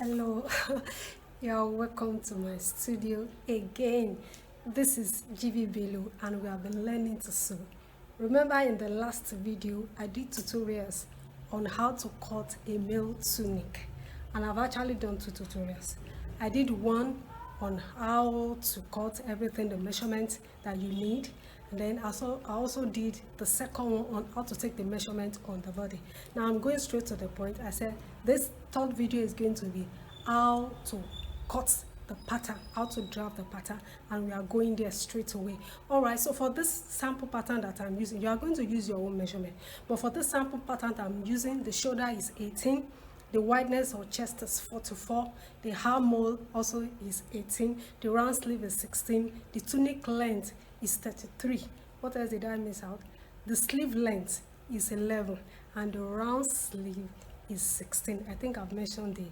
Hello, you're welcome to my studio again. This is GB Bello and we have been learning to sew. Remember in the last video I did tutorials on how to cut a male tunic, and I've actually done 2 tutorials. I did one on how to cut everything, the measurement that you need, and then I also did the second one on how to take the measurement on the body. Now I'm going straight to the point. I said this third video is going to be how to cut the pattern, how to draft the pattern, and we are going there straight away. All right, so for this sample pattern that I'm using, you are going to use your own measurement, but for this sample pattern that I'm using, the shoulder is 18, the wideness or chest is 44, the armhole also is 18, the round sleeve is 16, the tunic length is 33. What else did I miss out? The sleeve length is 11 and the round sleeve is 16. I think I've mentioned the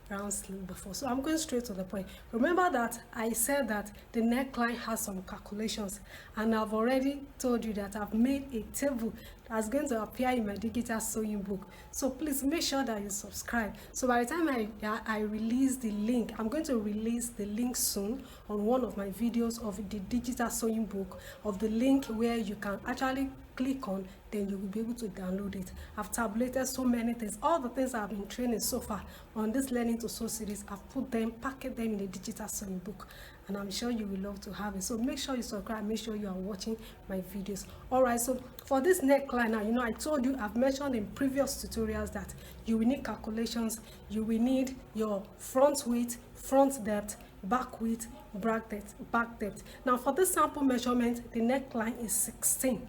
round sleeve before, so I'm going straight to the point. Remember that I said that the neckline has some calculations, and I've already told you that I've made a table that's going to appear in my digital sewing book, so please make sure that you subscribe. So by the time I release the link, I'm going to release the link soon on one of my videos of the digital sewing book, of the link where you can actually click on, then you will be able to download it. I've tabulated so many things, all the things I've been training so far on this learning to sew series. I've put them, packaged them in a digital sewing book, and I'm sure you will love to have it. So make sure you subscribe, make sure you are watching my videos. All right, so for this neckline now, I told you, I've mentioned in previous tutorials that you will need calculations. You will need your front width, front depth, back width, back depth. Now for this sample measurement, the neckline is 16.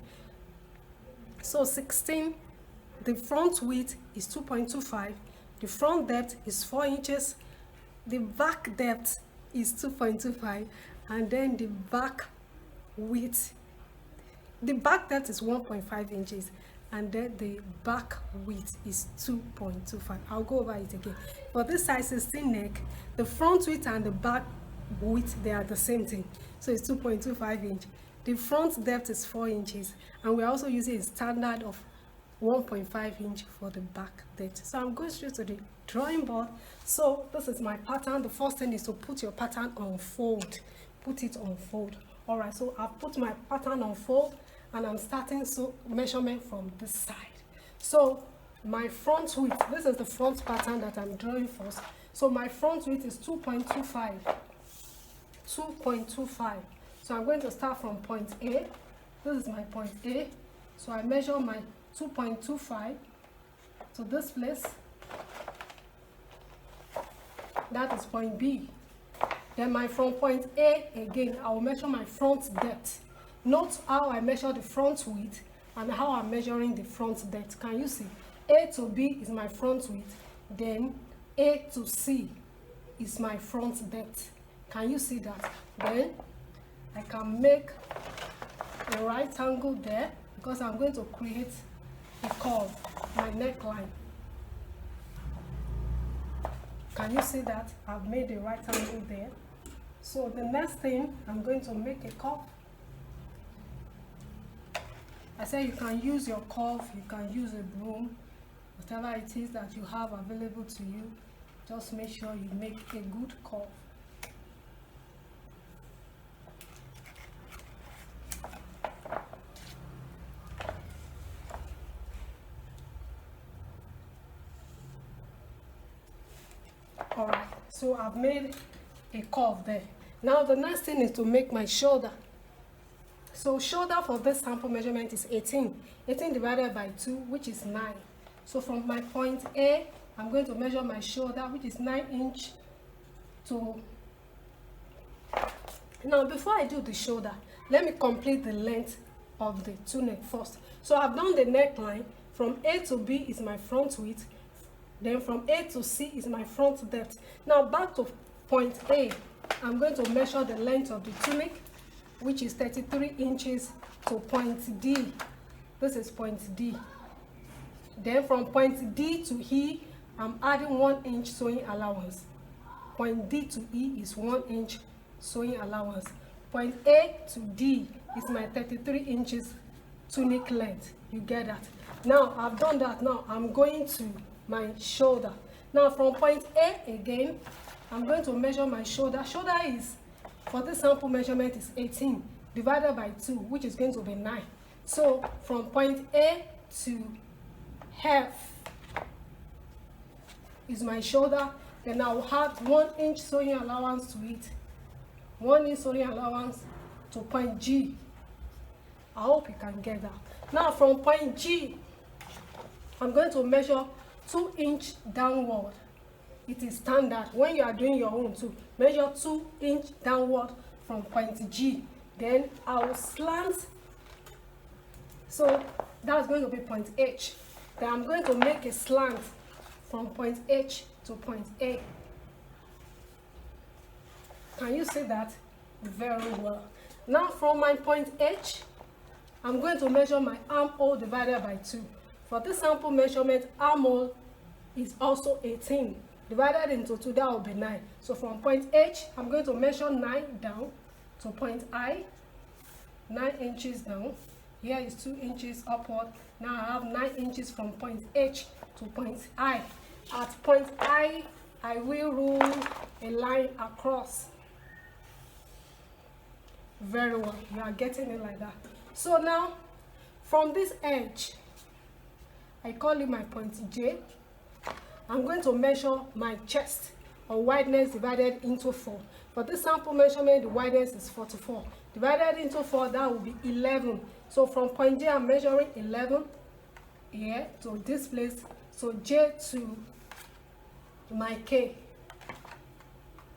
So 16, the front width is 2.25, the front depth is 4 inches, the back depth is 2.25, and then the back width, the back depth is 1.5 inches, and then the back width is 2.25. I'll go over it again. For this size 16 neck, the front width and the back width, they are the same thing, so it's 2.25 inch. The front depth is 4 inches, and we're also using a standard of 1.5 inch for the back depth. So I'm going straight to the drawing board. So this is my pattern. The first thing is to put your pattern on fold. Put it on fold. All right, so I've put my pattern on fold, and I'm starting measurement from this side. So my front width, this is the front pattern that I'm drawing first. So my front width is 2.25. 2.25. So I'm going to start from point A. This is my point A. So I measure my 2.25 to this place. That is point B. Then from point A again, I will measure my front depth. Note how I measure the front width and how I'm measuring the front depth. Can you see? A to B is my front width. Then A to C is my front depth. Can you see that? Then I can make a right angle there because I'm going to create a curve, my neckline. Can you see that? I've made a right angle there. So the next thing, I'm going to make a curve. I said you can use your curve, you can use a broom, whatever it is that you have available to you. Just make sure you make a good curve. All right, so I've made a curve there. Now the next thing is to make my shoulder. So shoulder for this sample measurement is 18. 18 divided by 2, which is 9. So from my point A, I'm going to measure my shoulder, which is 9 inch to... Now before I do the shoulder, let me complete the length of the tunic first. So I've done the neckline. From A to B is my front width. Then from A to C is my front depth. Now back to point A, I'm going to measure the length of the tunic, which is 33 inches to point D. This is point D. Then from point D to E, I'm adding 1 inch sewing allowance. Point D to E is 1 inch sewing allowance. Point A to D is my 33 inches tunic length. You get that? Now I've done that. Now I'm going to my shoulder. Now from point A again, I'm going to measure my shoulder. Shoulder is, for this sample measurement, is 18 divided by 2, which is going to be 9. So from point A to F is my shoulder. Then I will add 1 inch sewing allowance to it. 1 inch sewing allowance to point G. I hope you can get that. Now from point G, I'm going to measure 2 inch downward. It is standard when you are doing your own too. Measure 2 inch downward from point G. Then I will slant. So that's going to be point H. Then I'm going to make a slant from point H to point A. Can you see that? Very well. Now from my point H, I'm going to measure my armhole divided by 2. For this sample measurement, armhole is also 18. Divided into 2, that will be 9. So from point H, I'm going to measure 9 down to point I. 9 inches down. Here is 2 inches upward. Now I have 9 inches from point H to point I. At point I will rule a line across. Very well. You are getting it like that. So now, from this edge, I call it my point J. I'm going to measure my chest, or wideness divided into 4. For this sample measurement, the wideness is 44. Divided into 4, that will be 11. So from point J, I'm measuring 11 here to this place. So J to my K.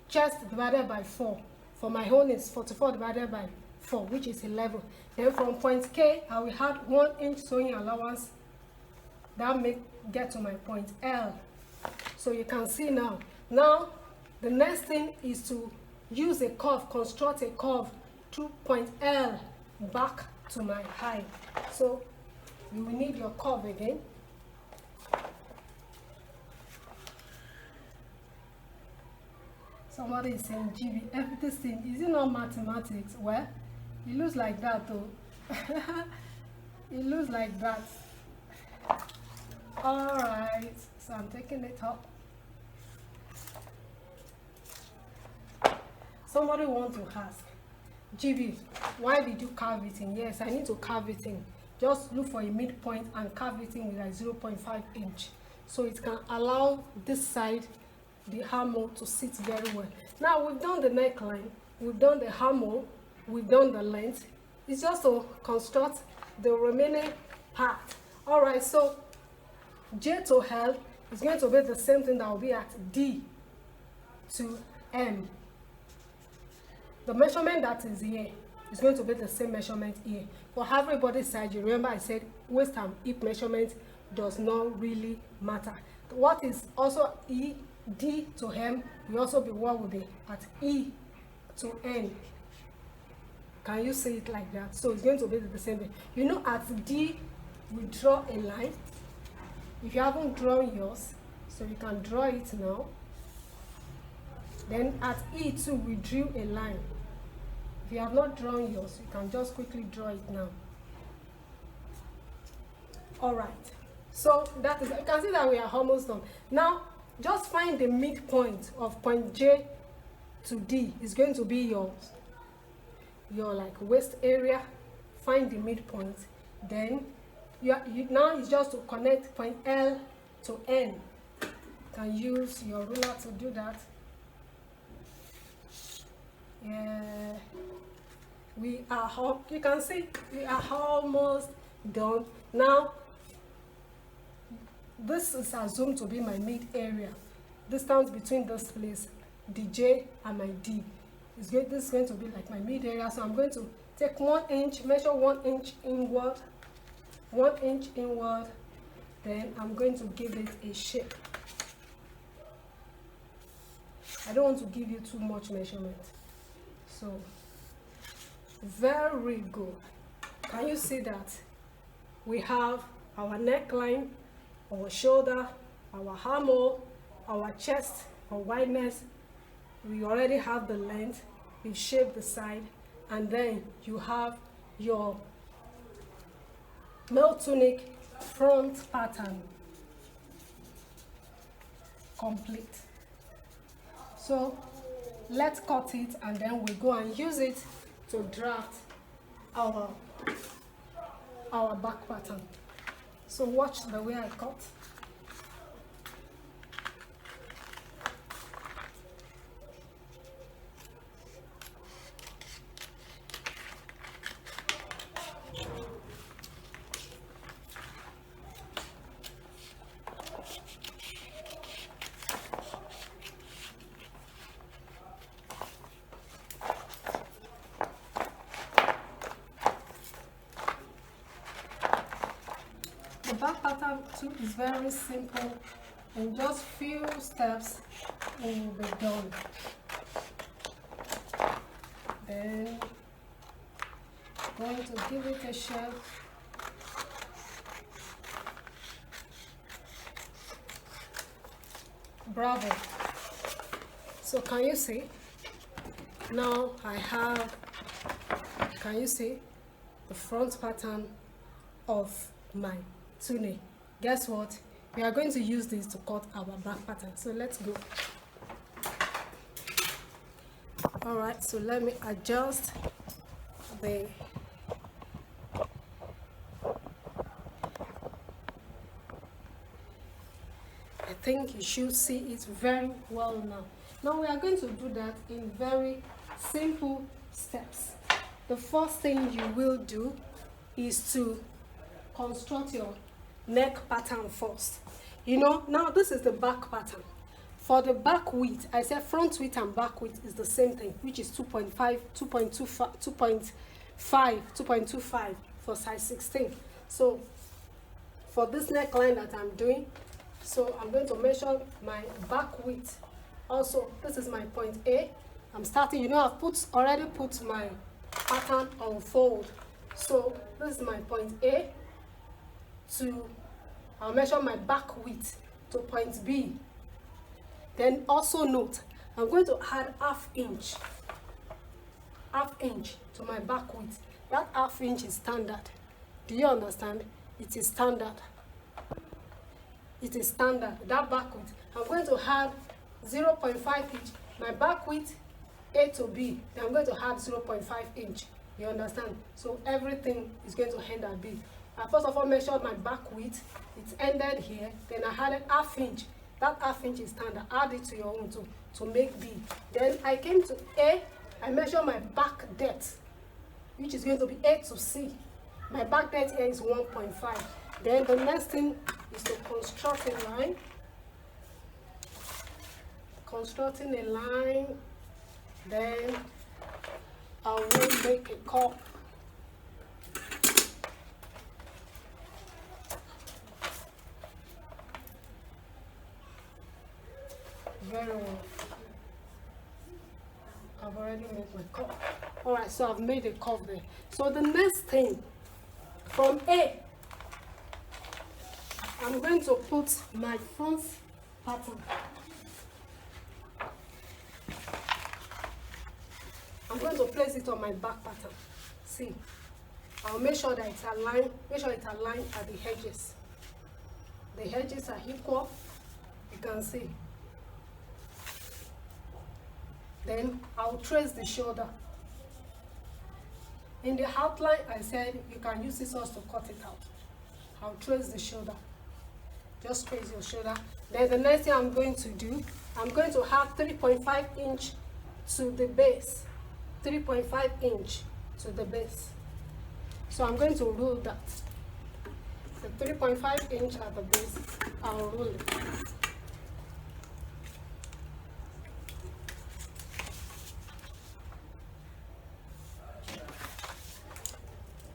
Chest divided by 4. For my own is 44 divided by 4, which is 11. Then from point K, I will add 1 inch sewing allowance. That may get to my point L. So you can see now. Now, the next thing is to use a curve, construct a curve to point L back to my eye. So you will need your curve again. Somebody is saying, GB, everything, is it not mathematics? Well, it looks like that though. It looks like that. Alright, so I'm taking it up. Somebody wants to ask, GB, why did you carve it in? Yes, I need to carve it in. Just look for a midpoint and carve it in with like 0.5 inch. So it can allow this side, the armhole, to sit very well. Now we've done the neckline, we've done the armhole, we've done the length. It's just to construct the remaining part. Alright, so J to L is going to be the same thing that will be at D to M. The measurement that is here is going to be the same measurement here. For everybody's side, you remember I said waist and hip measurement does not really matter. What is also E, D to M will also be what will be at E to N. Can you see it like that? So it's going to be the same thing. You know, at D, we draw a line. If you haven't drawn yours, so you can draw it now. Then at E too, we drew a line. If you have not drawn yours, you can just quickly draw it now. Alright, so that is, you can see that we are almost done. Now, just find the midpoint of point J to D. It's going to be your like waist area. Find the midpoint. Then now it's just to connect point L to N. You can use your ruler to do that. Yeah, we are, you can see we are almost done. Now this is assumed to be my mid area. Distance between this place, the J and my D, this is going to be like my mid area. So I'm going to take 1 inch, measure 1 inch inward, 1 inch inward. Then I'm going to give it a shape. I don't want to give you too much measurement. So very good. Can you see that? We have our neckline, our shoulder, our armhole, our chest, our wideness. We already have the length. We've shaped the side, and then you have your male tunic front pattern. complete. So let's cut it and then we go and use it to draft our back pattern. So watch the way I cut. The back pattern too is very simple. In just few steps, we will be done. Then going to give it a shape. Bravo. So can you see? Now I have, can you see the front pattern of my tunic? Guess what? We are going to use this to cut our back pattern. So let's go. All right, so let me adjust the I think you should see it very well now. Now we are going to do that in very simple steps. The first thing you will do is to construct your neck pattern first. You know, now this is the back pattern. For the back width, I said front width and back width is the same thing, which is 2.5, 2.25, 2.25 for size 16. So for this neckline that I'm doing, so I'm going to measure my back width. Also, this is my point A. I'm starting, you know, I've already put my pattern on fold. So this is my point A. I'll measure my back width to point B. Then also note, I'm going to add half inch to my back width. That half inch is standard. Do you understand? It is standard. It is standard. That back width. I'm going to add 0.5 inch. My back width A to B. Then I'm going to add 0.5 inch. You understand? So everything is going to end at B. I first of all measured my back width. It ended here. Then I added half inch. That half inch is standard. Add it to your own to make B. Then I came to A. I measured my back depth, which is going to be A to C. My back depth here is 1.5. Then the next thing is to construct a line. Constructing a line. Then I will make a curve. Very well. I've already made my curve. Alright, so I've made a curve there. So the next thing, from A, I'm going to put my front pattern. I'm going to place it on my back pattern. See, I'll make sure that it's aligned. Make sure it's aligned at the edges. The edges are equal. You can see. Then I'll trace the shoulder. In the outline, I said you can use scissors to cut it out. I'll trace the shoulder. Just trace your shoulder. Then the next thing I'm going to do, I'm going to add 3.5 inch to the base. 3.5 inch to the base. So I'm going to rule that. The 3.5 inch at the base, I'll rule it.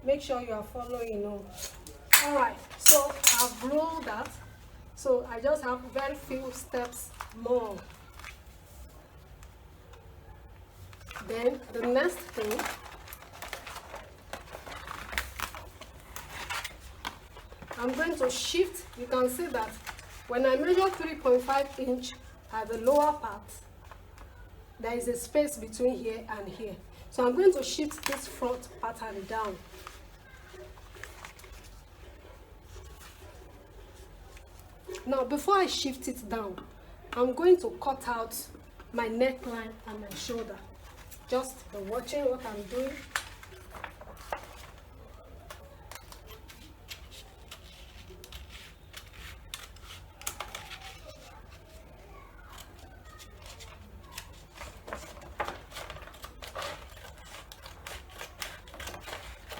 Make sure you are following on. Alright, so I've ruled that. So I just have very few steps more. Then the next thing, I'm going to shift. You can see that when I measure 3.5 inch at the lower part, there is a space between here and here. So I'm going to shift this front pattern down. Now, before I shift it down, I'm going to cut out my neckline and my shoulder. Just be watching what I'm doing.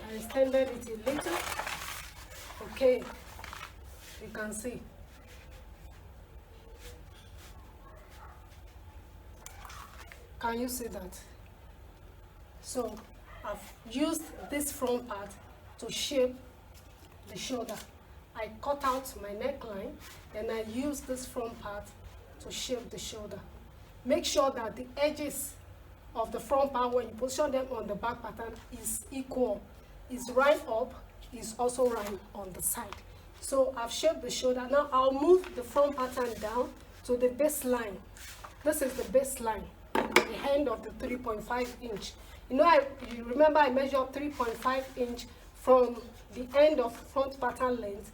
I extended it a little. Okay, you can see. Can you see that? So I've used this front part to shape the shoulder. I cut out my neckline, then I use this front part to shape the shoulder. Make sure that the edges of the front part, when you position them on the back pattern, is equal. Is right up, is also right on the side. So I've shaped the shoulder. Now I'll move the front pattern down to the baseline. This is the baseline, the end of the 3.5 inch. You know, you remember I measured 3.5 inch from the end of front pattern length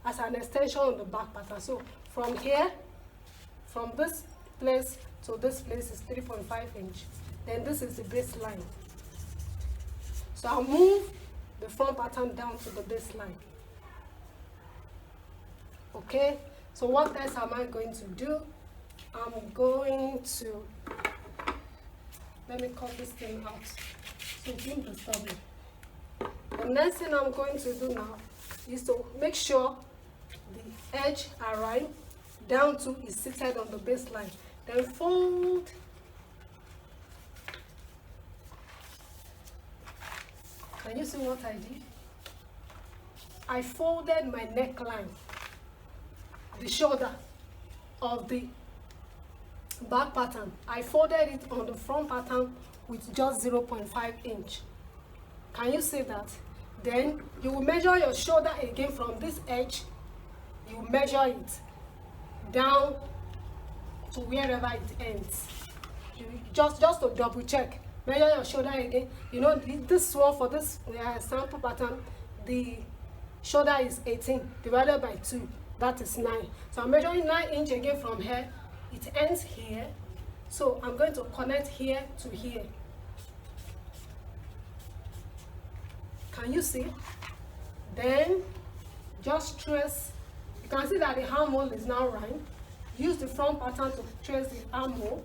as an extension on the back pattern. So from here, from this place to this place is 3.5 inch. Then this is the baseline. So I'll move the front pattern down to the baseline. Okay, so what else am I going to do? I'm going to, let me cut this thing out so it won't disturb me. The next thing I'm going to do now is to make sure the edge around down to is seated on the baseline. Then fold. Can you see what I did? I folded my neckline, the shoulder of the back pattern. I folded it on the front pattern with just 0.5 inch. Can you see that? Then you will measure your shoulder again from this edge. You measure it down to wherever it ends. Just to double check. Measure your shoulder again. You know, this one for this sample pattern, the shoulder is 18 divided by 2. That is 9. So I'm measuring 9 inch again from here. It ends here. So I'm going to connect here to here. Can you see? Then just trace. You can see that the armhole is now right. Use the front pattern to trace the armhole.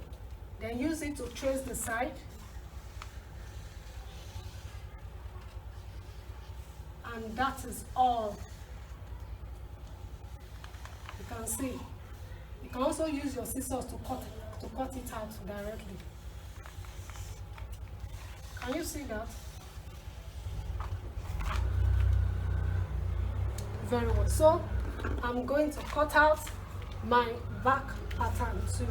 Then use it to trace the side. And that is all. You can see. You can also use your scissors to cut it out directly. Can you see that? Very well. So I'm going to cut out my back pattern too.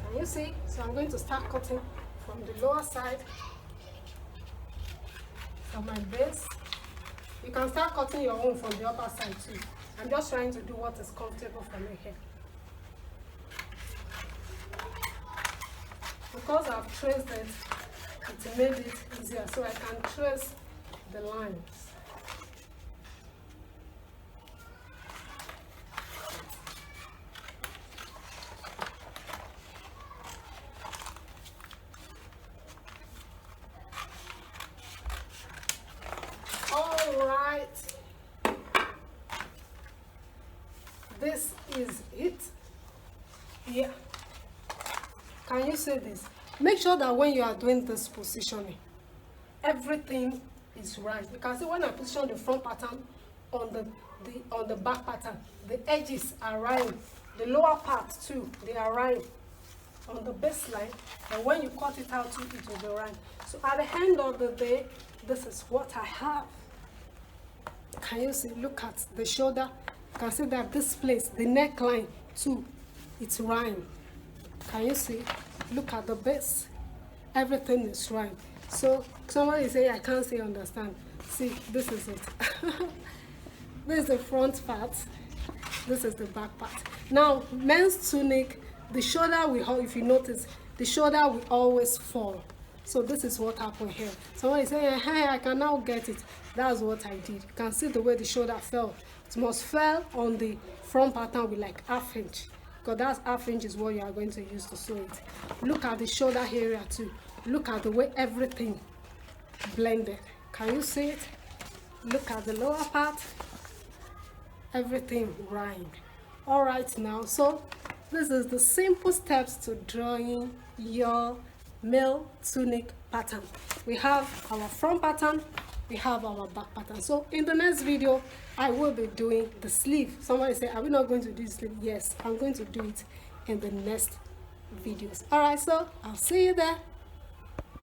Can you see? So I'm going to start cutting from the lower side, from my base. You can start cutting your own from the upper side too. I'm just trying to do what is comfortable for me here. Because I've traced it, it made it easier so I can trace the lines. This is it. Yeah. Can you see this? Make sure that when you are doing this positioning, everything is right. You can see when I position the front pattern on the back pattern, the edges are right. The lower part too, they are right on the baseline. And when you cut it out too, it will be right. So at the end of the day, this is what I have. Can you see? Look at the shoulder. You can see that this place, the neckline too, it's right. Can you see? Look at the base. Everything is right. So somebody say, I can't say understand. See, this is it. This is the front part. This is the back part. Now, men's tunic, the shoulder will, if you notice, the shoulder will always fall. So this is what happened here. Somebody say, hey, I can now get it. That's what I did. You can see the way the shoulder fell. It must fall on the front pattern with like ½ inch. because that's half inch is what you are going to use to sew it. Look at the shoulder area too. Look at the way everything blended. Can you see it? Look at the lower part, everything rhymed. All right, now, so this is the simple steps to drawing your male tunic pattern. We have our front pattern, we have our back pattern. So in the next video, I will be doing the sleeve. Somebody say, are we not going to do the sleeve? Yes, I'm going to do it in the next videos. All right, so I'll see you there.